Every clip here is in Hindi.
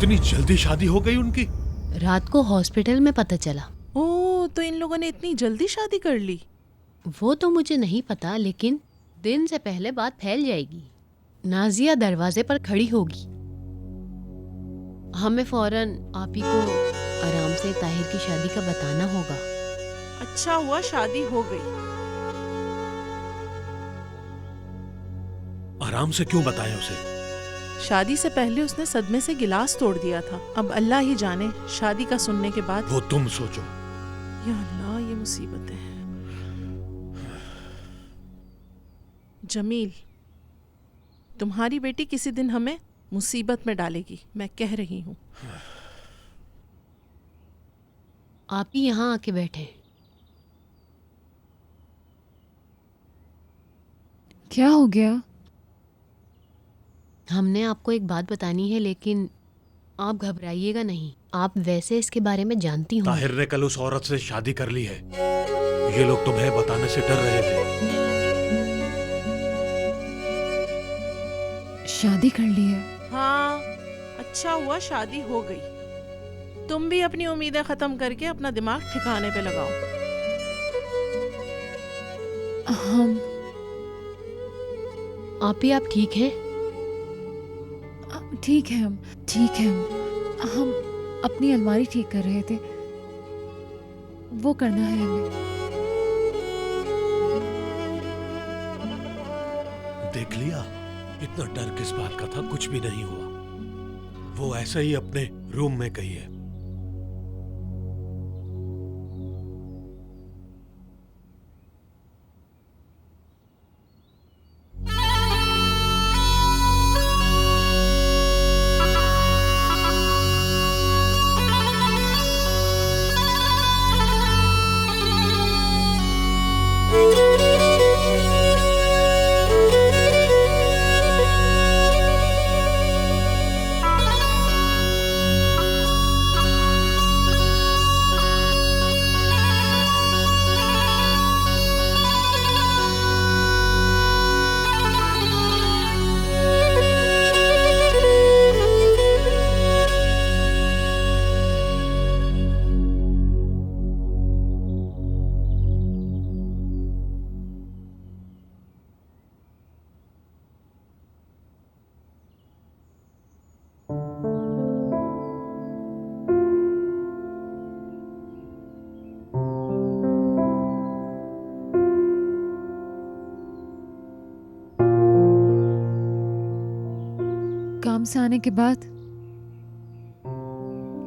इतनी जल्दी शादी हो गई उनकी? रात को हॉस्पिटल में पता चला। ओह, तो इन लोगों ने इतनी जल्दी शादी कर ली? वो तो मुझे नहीं पता, लेकिन दिन से पहले बात फैल जाएगी। नाजिया दरवाजे पर खड़ी होगी, हमें फौरन आप ही को आराम से ताहिर की शादी का बताना होगा। अच्छा हुआ शादी हो गई। आराम से क्यों बताएं उसे? शादी से पहले उसने सदमे से गिलास तोड़ दिया था। अब अल्लाह ही जाने शादी का सुनने के बाद। वो तुम सोचो। या अल्लाह, ये मुसीबत है। जमील, तुम्हारी बेटी किसी दिन हमें मुसीबत में डालेगी, मैं कह रही हूँ। आप ही यहाँ आके बैठे। क्या हो गया? हमने आपको एक बात बतानी है, लेकिन आप घबराइएगा नहीं। आप वैसे इसके बारे में जानती हो। ताहिर ने कल उस औरत से शादी कर ली है। ये लोग तुम्हें बताने से डर रहे थे। शादी कर ली है? हाँ, अच्छा हुआ शादी हो गई। तुम भी अपनी उम्मीदें खत्म करके अपना दिमाग ठिकाने पे लगाओ। हम आप ही, आप ठीक हैं? ठीक है, हम ठीक है। हम अपनी अलमारी ठीक कर रहे थे, वो करना है हमें। देख लिया, इतना डर किस बात का था? कुछ भी नहीं हुआ। वो ऐसे ही अपने रूम में गई है। काम से आने के बाद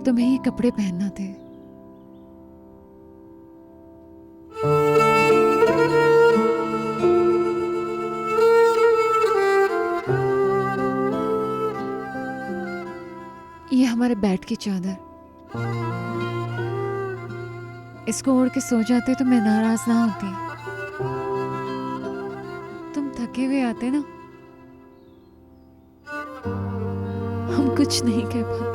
तुम्हें ये कपड़े पहनना थे। ये हमारे बेड की चादर, इसको ओढ़ के सो जाते तो मैं नाराज ना होती। तुम थके हुए आते ना, हम कुछ नहीं कह पाते।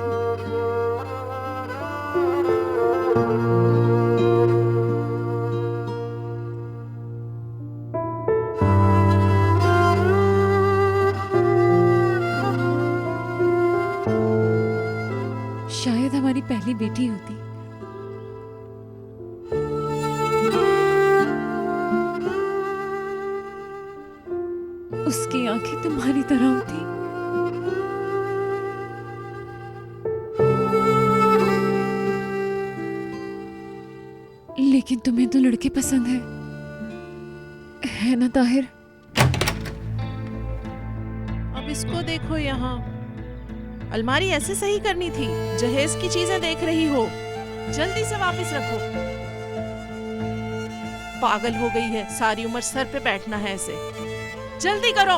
शायद हमारी पहली बेटी होती। उसकी आंखें तुम्हारी तरह होती। लेकिन तुम्हें तो लड़के पसंद है ना ताहिर? अब इसको देखो, यहाँ अलमारी ऐसे सही करनी थी। जहेज की चीजें देख रही हो, जल्दी से वापस रखो। पागल हो गई है, सारी उम्र सर पे बैठना है ऐसे। जल्दी करो।